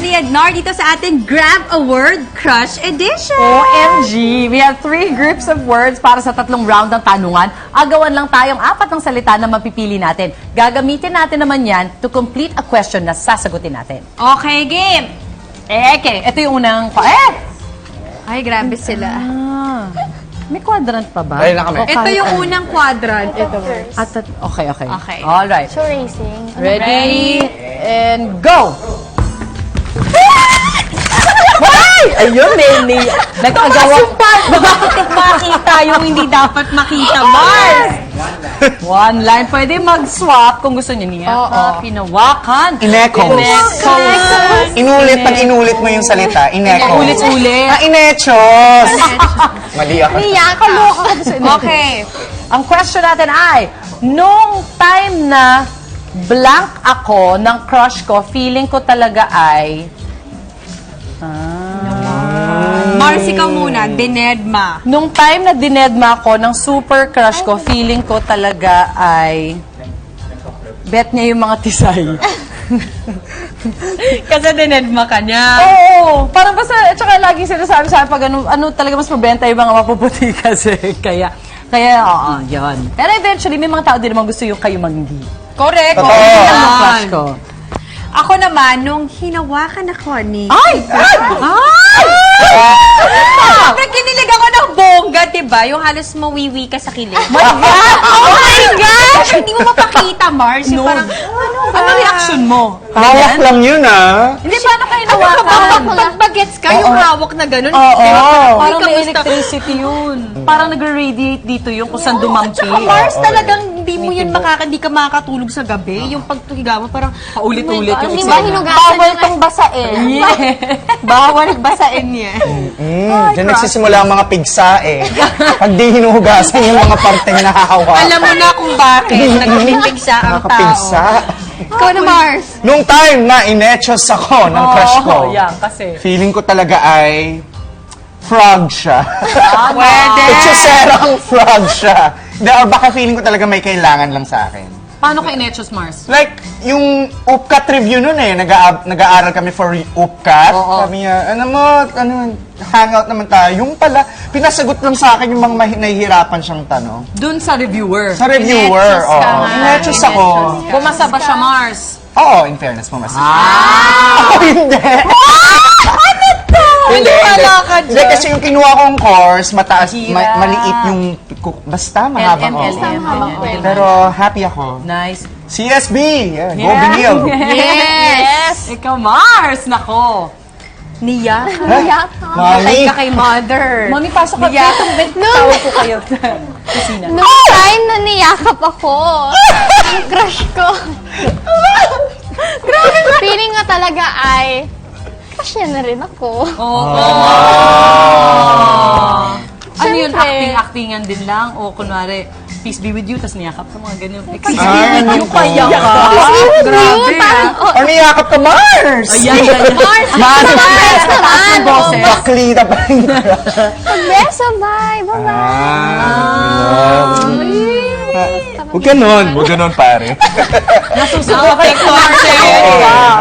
Marcy Agnar dito sa ating Grab a Word Crush Edition. OMG! We have 3 groups of words para sa 3 round ng tanungan. Agawan lang tayong 4 ng salita na mapipili natin. Gagamitin natin naman yan to complete a question na sasagutin natin. Okay, game. Okay, ito yung unang... Ay, grabe sila. May quadrant pa ba? Dahil na kami. Ito yung unang quadrant. Ito. Okay. Okay. Alright. So racing. Ready, and go! Ay! Ayun, Melanie. Nag-agawa. Bakit makita yung hindi dapat makita, Mars? One line. Pwede mag-swap kung gusto niyo niya. Hinawakan. Inekos. Inulit, pag inulit mo yung salita, inekos. Ulit-ulit. Inechos! Mali ako. Okay. Ang question natin ay, nung time na blank ako ng crush ko, feeling ko talaga ay... Mars, ikaw muna. Dinedma. Nung time na dinedma ako ng super crush ko, feeling ko talaga ay... Bet niya yung mga tisay. Kasi dinedma ka niya. Oo! Parang basta, tsaka laging sinasabi sa akin pag ano talaga mas mabenta yung mga mapuputi kasi. Kaya, oo, yun. Pero eventually, may mga tao din naman gusto yung kayo hindi. Correct. Totoo. Yan ang Yan. crush ko. Ako naman, nung hinawakan ako ni... Ay! Siyempre, kinilig ako ng bongga, diba? Yung halos mawiwi ka sa kilig. My God! Oh my gosh! Hindi mo mapakita, Mars. Yung No. parang, Ano reaction mo? Hawak lang yun, ah. Hindi, paano kayo Ano ka nawakan? ba? Pag bagets ka, yung hawak na gano'n. Oo. Parang may kamusta? electricity yun. Parang nag-radiate dito yung kung saan dumampi. Tsaka Mars, talagang hindi ka makakatulog sa gabi. Yung pagtuhiga mo, parang Paulit-ulit yung Hindi ba eksena. hinugasan bawal yung tong basain. Bawal basain niya. Diyan nagsisimula ang mga pigsa, eh. Pag di hinuhugasan yung mga parteng nakakawa. Alam mo na kung bakit nagpipigsa ang Nakapigsa. tao. Ikaw na, Mars. Nung time na inechos ako ng crush ko, yan, kasi. feeling ko talaga ay frog siya. Pwede. Itsuserang frog siya. Or baka feeling ko talaga may kailangan lang sa akin. Paano ka inechos, Mars? Like, yung UPCAT review nun eh, nag-aaral kami for UPCAT. Sabi niya, hangout naman tayo. Yung pala, pinasagot lang sa akin yung mga nahihirapan siyang tanong. Dun sa reviewer. Sa reviewer, Inechos ka oo. nga. Inechos ako. Bumasa ba siya, Mars? Oo, in fairness mo, mas. Ako hindi. Hindi pala ka Hindi, kasi yung kinuha kong course, mataas, maliit yung, basta mahabang ako. Pero happy ako. Nice. CSB! Yeah, go Binil! Yes. Ikaw, Mars! Nako. Niya. Mami! Ka kay mother. Mami, pasok ka. Tawag ko kayo. Kusina. Nung time na niyakap ako, ang crush ko. Feeling ko talaga ay, crush niya na rin ako. Ano yun? Siyempre. Acting-actingan din lang? O kunwari, peace be with you, tas niyakap sa mga ganyan. Peace be with you, kaya ka. Grabe. Or niyakap ka, Mars! Ayan, yan. Mars naman. Boses. Baklita pa rin. Beso, bye. Huwag ganon. Huwag ganon, pare. Nasusunod ka ito, Mars.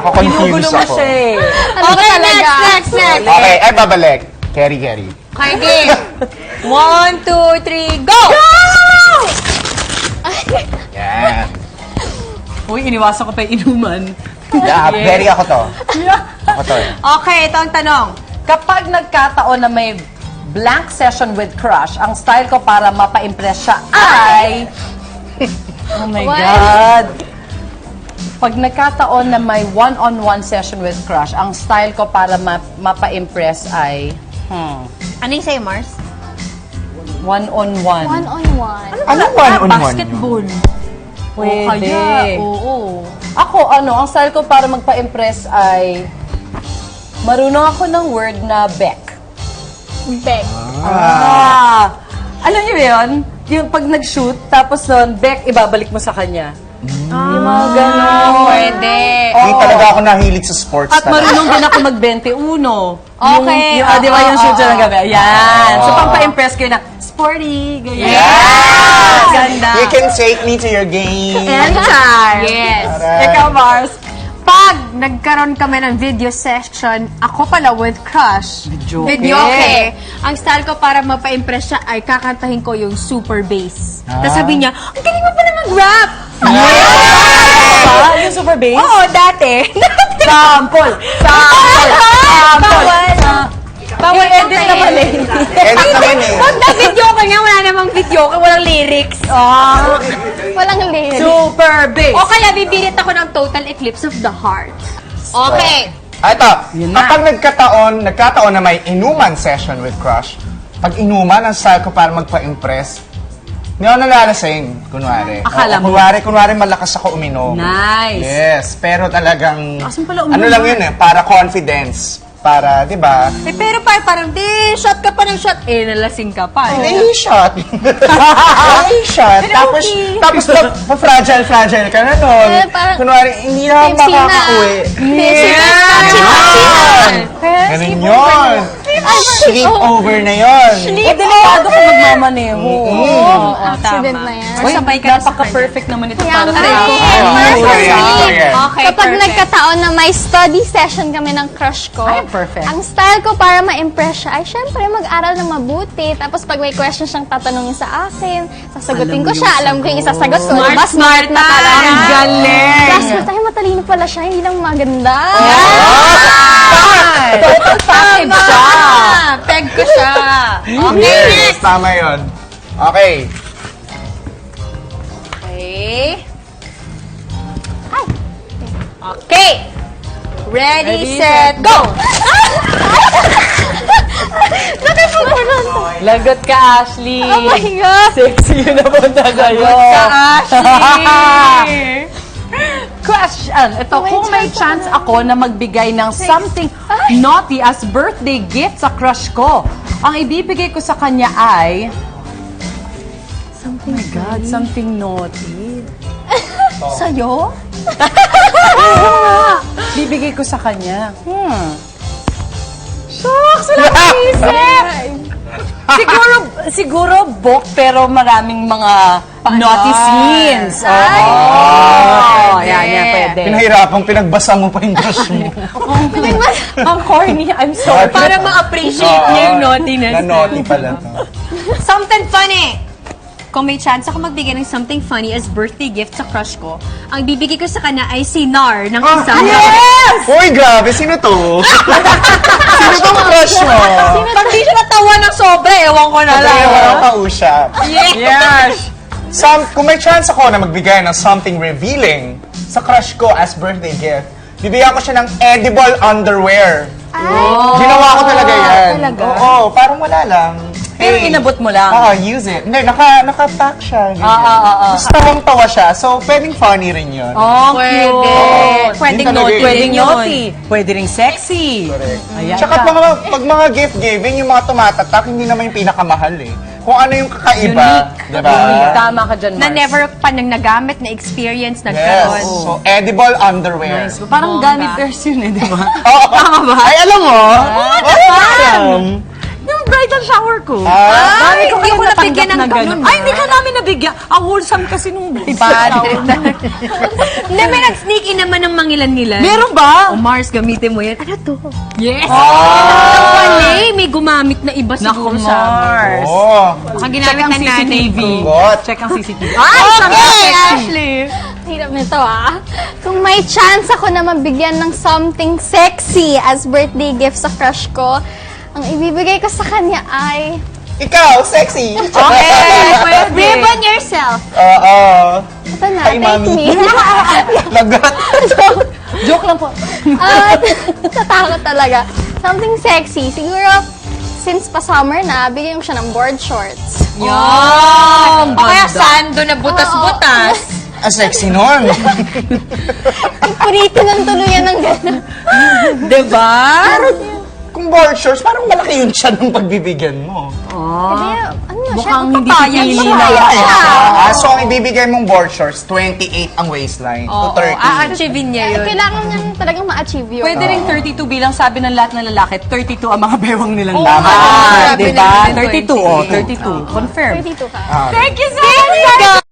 Nakakonfuse Ginugulo mo ako. siya eh. Okay, next. Okay, ay babalik. Carry. Okay, game. 1, 2, 3, go! Yan. Uy, iniwasan ko pa yung inuman. Yeah, very ako to. Ako to eh. Okay, ito ang tanong. Kapag nagkataon na may blank session with crush, ang style ko para mapa-impress siya ay... Oh my God! Pag nagkataon na may one-on-one session with crush, ang style ko para mapa-impress ay... Ano yung sa'yo, Mars? One-on-one. One-on-one. Anong one-on-one? Basketball. Pwede. Oo. Ako, ang style ko para magpa-impress ay... Marunong ako ng word na Beck. Beck. Alam niyo yun? Yung pag nag-shoot, tapos nun, Beck, ibabalik mo sa kanya. Yung mga gano'n. Pwede. Hindi talaga ako nahilig sa sports At talaga. marunong din ako mag-21. Okay. Yung di ba yung shoot siya ng gabi? Ayan. So, pang-pa-impress kayo na, sporty, ganyan. Yes! Ganda. You can take me to your game. Anytime. Yes. Aray. Ikaw, Mars. Pag nagkaroon kami ng video session, ako pala with crush. Videoke. Ang style ko para mapa-impress siya ay kakantahin ko yung super bass. Tapos sabi niya, ang galing mo pala mag-rap! Yung super bass? Oo, dati. Sample! Bawal edit naman eh. Edit naman eh. Pag na-video ko niya, wala namang video ko, walang lyrics. Walang lyrics. Super bass! O kaya bibilit ako ng Total Eclipse of the Heart. Okay. Ito, Yun na. kapag nagkataon na may inuman session with crush, pag inuman, ang style ko para magpa-impress, hindi ako nalalasing, kunwari. Akala mo? Kunwari malakas ako uminom. Nice. Yes, pero talagang, Asan pala uminom? ano lang yun eh, para confidence. Para, di ba? Eh, pero parang, shot ka pa ng shot. Eh, nalasing ka pa. Hindi shot. Hindi shot. Tapos pa-fragile ka na nun. Parang- Kunwari, hindi na Tipsy na. makakauwi. Ganun yun. Sleep over na yun. Eh, delikado kung magmamaneho. Accident na yan. Or sabay ka na sa Napaka-perfect naman ito Kaya para nga sa eh. Ayan. Okay, Kapag perfect. nagkataon na may study session kami ng crush ko, Ay, perfect. ang style ko para ma-impress siya ay syempre mag-aral ng mabuti. Tapos pag may question siyang tatanungin sa akin, sasagutin ko siya. Alam ko yung isasagot ko. Smart, Diba? smart na pala. Ang galing! Classmate tayo, matalino pala siya. Hindi lang maganda. Total package siya. Peg ko siya. Okay, Yes, next. tama yun. Okay. Okay. Okay. Ready, set, go! Lagot ka, Ashley. Oh my God! Sexy yun naman na kayo. Ashley! Question. Ito, kung may chance ako na magbigay ng something naughty as birthday gift sa crush ko, ang ibibigay ko sa kanya ay... Oh my God, something naughty. Sa'yo? Bibigay ko sa kanya. Shucks! Wala akong isip! Siguro book, pero maraming mga naughty scenes. Oh, yan, pwede. Pinahirapang pinagbasa mo pa yung crush mo. Ang corny, I'm sorry. Para ma-appreciate niya yung naughtiness. Na naughty pala to. Something funny! Kung may chance ako magbigay ng something funny as birthday gift sa crush ko, ang bibigay ko sa kanya ay si Nar ng isang Uy, grabe, sino to? Sino tong crush mo? Pag di siya natawa ng sobra, ewan ko na lang. Kaya walang kausap. Yes! Kung may chance ako na magbigay ng something revealing sa crush ko as birthday gift, bibigyan ko siya ng edible underwear. Ginawa ko talaga yan. Talaga? Oo, parang wala lang. Pero inabot mo lang. Oo, use it. Hindi, naka-pack siya. Tapos tawang-tawa siya. So, pwedeng funny rin yun. Oh, Pwede. cute. Pwedeng Yun talaga naughty yun. Pwedeng din yun. naughty. Pwede ring sexy. Ayan Tsaka ka. pag mga gift giving, yung mga tumatatak, hindi naman yung pinakamahal eh. Kung ano yung kakaiba. Diba? Unique. Tama ka dyan, Na Mars. never pa nang nagamit, na experience, Yes. nagkaroon. So, edible underwear. Parang Gummy bears yun eh, di ba? Tama ba? Ay, alam mo? Awesome. Yung bridal shower ko. Ay, Dami ko hindi kayo ko nabigyan natanggap ng na ganun, Ay, hindi ka namin nabigyan. Ang wholesome kasi nung bridal shower. Hindi, may nag-sneak in naman ng mangilan-ngilan. Meron ba? O Mars, gamitin mo yan. Ano to? Yes! Ah! Wala, may gumamit na iba Naku, siguro sa Mars. Oh. Baka Check ginamit ang ng nanay CCTV. ko. What? Check ang CCTV. Okay, Ashley! Hirap nito Kung may chance ako na mabigyan ng something sexy as birthday gift sa crush ko, ang ibibigay ko sa kanya ay... Ikaw, sexy. Okay, pwede. Ribbon yourself. Oo. Ito na, Hi, take Mami. me. Lagat. Joke lang po. Natakot talaga. Something sexy. Siguro, since pa summer na, bigyan ko siya ng board shorts. Yan! O kaya sando na butas-butas. Ah, sexy nun. Purito ng tuluyan ng gano'n. Diba? Kung board shorts, parang malaki yung siya ng pagbibigyan mo. Mukhang hindi papayag pipili siya. na. So, ang ibibigay mong board shorts, 28 ang waistline to 30. A-achievin niya yun. Kailangan niya talagang ma-achieve yun. Pwede ring 32 bilang sabi ng lahat ng lalaki, 32 ang mga bewang nilang Tama. laman. Sabi Diba? nila 32, 32. Confirm. 32 ka. Thank you so much!